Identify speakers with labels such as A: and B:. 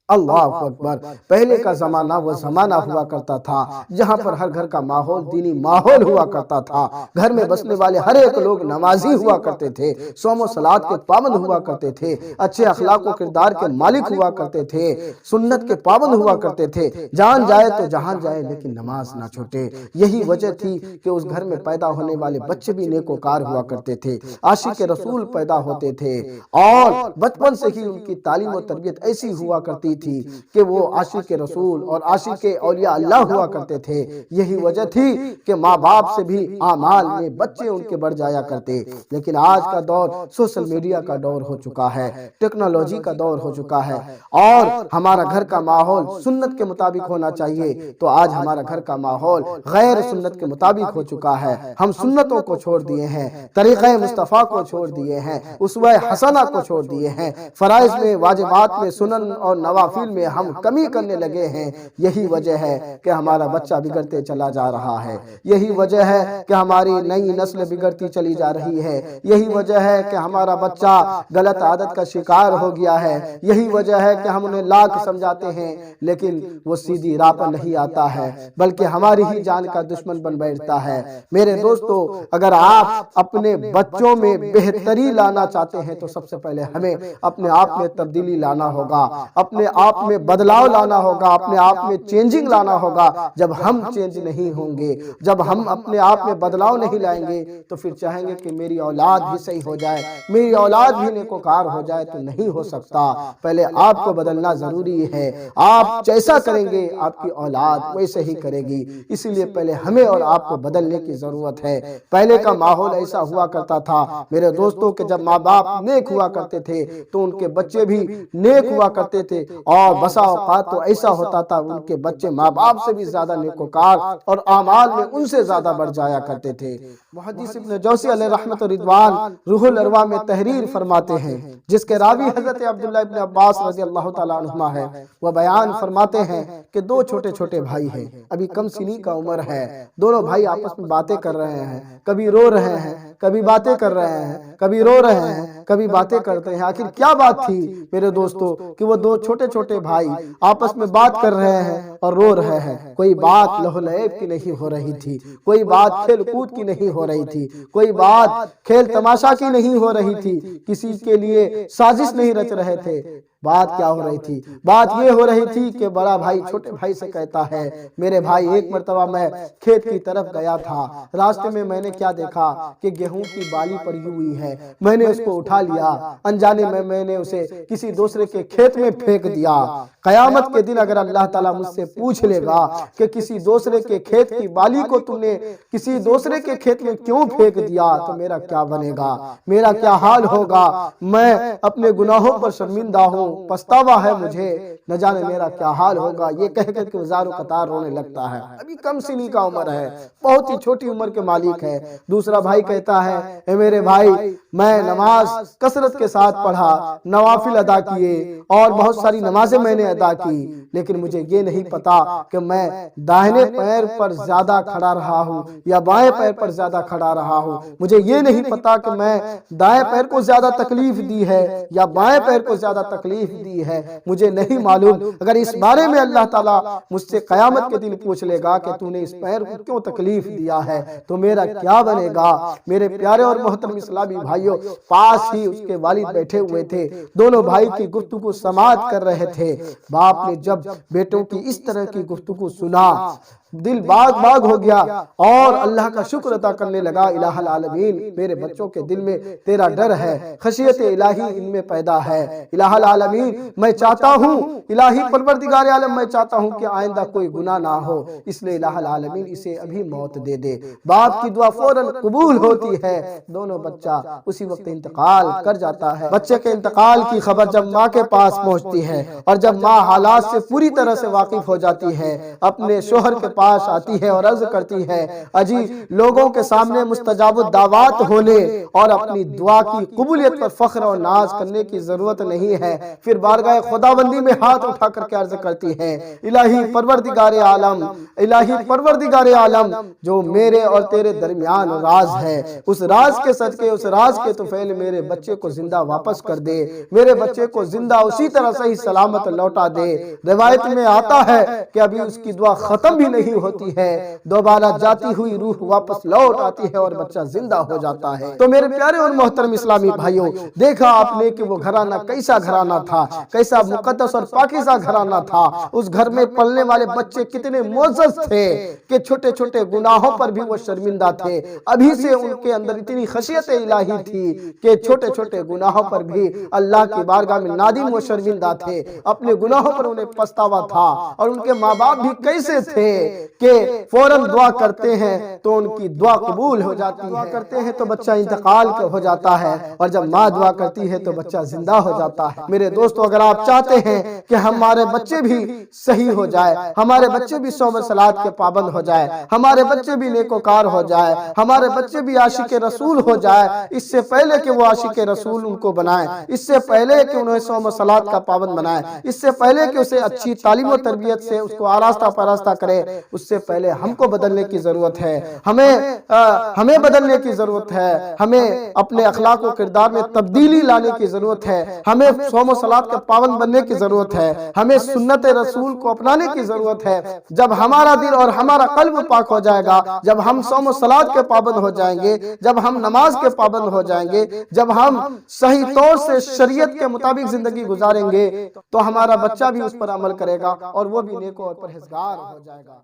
A: अल्लाह अकबर। पहले का जमाना वो जमाना हुआ करता था जहाँ पर हर घर का माहौल दीनी माहौल हुआ करता था। घर में बसने वाले हर एक लोग नमाजी हुआ करते थे, सोमो सलात के पाबंद हुआ करते थे, अच्छे अखलाक व किरदार के मालिक हुआ करते थे, सुन्नत के पाबंद हुआ करते थे। जान जाए तो जहान जाए लेकिन नमाज ना छूटे। यही वजह थी कि उस घर में पैदा होने वाले बच्चे भी नेकोकार हुआ करते थे, आशिक रसूल पैदा होते थे और बचपन से ही उनकी तालीम और तरबियत ऐसी हुआ करती थी कि वो आशिक रसूल और आशिक औलिया अल्लाह हुआ करते थे। यही वजह थी कि माँ बाप से भी आमाल में बच्चे उनके बढ़ जाया करते। लेकिन आज का दौर सोशल मीडिया का दौर हो चुका है, टेक्नोलॉजी का दौर हो चुका है और हमारा घर का माहौल सुन्नत के मुताबिक होना चाहिए, तो आज हमारा घर का माहौल गैर सुन्नत के मुताबिक हो चुका है। हम सुन्नतों को छोड़ दिए हैं, तरीक़े मुस्तफ़ा को छोड़ दिए हैं, उसवा हसना को छोड़ दिए हैं, फराइज में वाजिबात में सुनन और नवाफिल में हम कमी करने लगे हैं। यही वजह है कि हमारा बच्चा बिगड़ते चला जा रहा है। यही वजह है कि हमारी नई नस्ल बिगड़ती चली जा रही है। यही वजह है कि हमारा बच्चा गलत आदत का शिकार हो गया है। यही वजह है कि हम उन्हें लाख समझाते हैं लेकिन वो सीधी राह पर नहीं आता है, बल्कि हमारी ही जान का दुश्मन बन बैठता है। मेरे दोस्तों, अगर आप अपने बच्चों में बेहतरी लाना चाहते हैं तो सबसे पहले हमें अपने आप में तब्दीली लाना होगा, अपने आप में बदलाव लाना होगा, अपने आप में चेंजिंग लाना होगा। जब हम चेंज नहीं होंगे, जब हम अपने आप में बदलाव नहीं लाएंगे तो फिर चाहेंगे कि मेरी औलाद भी सही हो जाए, मेरी औलाद भी नेकोकार हो जाए, तो नहीं हो सकता। पहले आपको बदलना जरूरी है। आप जैसा करेंगे आपकी औलाद वैसे ही करेगी। इसीलिए पहले हमें और आपको बदलने की जरूरत है। पहले का माहौल ऐसा हुआ करता था मेरे दोस्तों के जब माँ बाप नेक हुआ करते थे तो उनके बच्चे भी नेक हुआ करते थे और बसा औकात तो ऐसा होता था उनके बच्चे माँ बाप से भी ज्यादा नेकोकार और आमाल में उनसे ज्यादा बढ़ जाया करते थे। मुहद्दिस इब्न जौज़ी अलैहि रहमत व रिदवान रूहुल अरवा में तहरीर फरमाते हैं, जिसके रावी हजरत अब्दुल्ला इब्न अब्बास रज़ी अल्लाह तआला अन्हुमा है। वह बयान फरमाते हैं कि दो छोटे छोटे भाई हैं, अभी कम सिनी का उम्र है। दोनों भाई आपस में बातें कर रहे हैं, कभी रो रहे हैं, कभी बातें कर रहे हैं, कभी रो रहे हैं, कभी बातें करते हैं। आखिर क्या बात थी मेरे दोस्तों कि वो दो छोटे छोटे भाई आपस में बात कर रहे हैं और रो रहे हैं। कोई बात लहू-लऐब की नहीं हो रही थी, कोई बात खेल कूद की नहीं हो रही थी, कोई बात खेल तमाशा की नहीं हो रही थी, किसी के लिए साजिश नहीं रच रहे थे। बात क्या हो रही थी? बात ये हो रही थी कि बड़ा भाई छोटे भाई से कहता है, मेरे भाई एक मर्तबा मैं खेत की तरफ गया था, रास्ते में मैंने क्या देखा कि गेहूं की बाली पड़ी हुई है, मैंने उसको उठा लिया, अनजाने में मैंने उसे किसी दूसरे के खेत में फेंक दिया। कयामत के दिन अगर अल्लाह ताला मुझसे पूछ लेगा कि किसी दूसरे के खेत की बाली को तुमने किसी दूसरे के खेत में क्यों फेंक दिया, तो मेरा क्या बनेगा, मेरा क्या हाल होगा। मैं अपने गुनाहों पर शर्मिंदा हूँ, पछतावा है मुझे, न जाने मेरा क्या हाल होगा। ये कहकर के वज़ारों कतार रोने लगता है। अभी कम सिनी का उम्र है, बहुत ही छोटी उम्र के मालिक है। दूसरा भाई कहता है, ए मेरे भाई, मैं नमाज कसरत के साथ पढ़ा, नवाफिल अदा किए और बहुत सारी नमाजें मैंने अदा की, लेकिन मुझे ये नहीं पता कि मैं दाहिने पैर पर ज्यादा खड़ा रहा हूँ या बाएं पैर पर ज्यादा खड़ा रहा हूँ। मुझे ये नहीं पता कि मैं दाएं पैर को ज्यादा तकलीफ दी है या बाएं पैर को ज्यादा तकलीफ दी है, मुझे नहीं मालूम। अगर इस बारे में अल्लाह ताला मुझसे कयामत के दिन पूछ लेगा कि तूने इस पैर को क्यों तकलीफ दिया है, तो मेरा क्या बनेगा। मेरे प्यारे और मोहतरम इस्लामी भाइयों, पास ही उसके वालिद बैठे हुए थे, दोनों भाई की गुफ्तगू समाअत कर रहे थे। बाप ने जब बेटों की इस तरह की गुफ्तगू सुना, दिल बाग बाग हो गया और अल्लाह का शुक्र अदा करने लगा। इलाहुल आलमीन, मेरे बच्चों के दिल में तेरा डर है, खशियत इलाही इनमें पैदा है। इलाहुल आलमीन, मैं चाहता हूँ, इलाही परवरदिगार आलम, मैं चाहता हूँ कि आइंदा कोई गुनाह ना हो, इसलिए इलाहुल आलमीन इसे अभी मौत दे दे। बाप की दुआ फौरन कबूल होती है, दोनों बच्चा उसी वक्त इंतकाल कर जाता है। बच्चे के इंतकाल की खबर जब माँ के पास पहुँचती है और जब माँ हालात से पूरी तरह से वाकिफ हो जाती है, अपने शोहर के पास आती है और अर्ज करती है, अजी लोगों के सामने मुस्तजाब दावत होने और अपनी दुआ की कबूलियत पर फख्र और नाज करने की जरूरत नहीं है। फिर बारगाह खुदाबंदी में हाथ उठा करके अर्ज करती है, इलाही परवरदिगार आलम, इलाही परवरदिगार आलम, जो मेरे और तेरे दरमियान राज है, उस राज के सदके, उस राज के तुफैल मेरे बच्चे को जिंदा वापस कर दे, मेरे बच्चे को जिंदा उसी तरह सही सलामत लौटा दे। रिवायत में आता है कि अभी उसकी दुआ खत्म भी नहीं होती है, दोबारा जाती हुई रूह वापस लौट आती है और बच्चा जिंदा हो जाता है। तो मेरे प्यारे और मोहतरम इस्लामी भाइयों, देखा आपने कि वो घराना कैसा घराना था, कैसा मुकद्दस और पाकीज़ा घराना था। उस घर में पलने वाले बच्चे कितने मोअज़्ज़ज़ थे कि छोटे छोटे गुनाहों पर भी वो शर्मिंदा थे। अभी से उनके अंदर इतनी खशियत इलाही थी कि छोटे छोटे गुनाहों पर भी अल्लाह की बारगाह में नादिम व शर्मिंदा थे, अपने गुनाहों पर उन्हें पछतावा था। और उनके माँ बाप भी कैसे थे कि फौरन दुआ करते हैं तो उनकी दुआ कबूल हो जाती है, दुआ करते हैं तो बच्चा इंतकाल हो जाता है, और जब माँ दुआ करती है तो बच्चा जिंदा हो जाता है। मेरे दोस्तों, अगर आप चाहते हैं कि हमारे बच्चे भी सही हो जाए, हमारे बच्चे भी सौम सलात के पाबंद हो जाए, हमारे बच्चे भी नेकोकार हो जाए, हमारे बच्चे भी आशिक रसूल हो जाए, इससे पहले कि वो आशिक रसूल उनको बनाए, इससे पहले कि उन्हें सौम सलात का पाबंद बनाए, इससे पहले कि उसे अच्छी तालीम और तरबियत से उसको आरास्ता परास्ता करे, उससे पहले हमको बदलने की जरूरत है। हमें बदलने की जरूरत है, हमें अपने अखलाक और किरदार में तब्दीली लाने की जरूरत है, हमें सौम सलात के पाबंद बनने की जरूरत है, हमें सुन्नत रसूल को अपनाने की जरूरत है। जब हमारा दिल और हमारा कल्ब पाक हो जाएगा, जब हम सौम सलात के पाबंद हो जाएंगे, जब हम नमाज के पाबंद हो जाएंगे, जब हम सही तौर से शरीयत के मुताबिक जिंदगी गुजारेंगे, तो हमारा बच्चा भी उस पर अमल करेगा और वो भी नेको और परहेजगार हो जाएगा।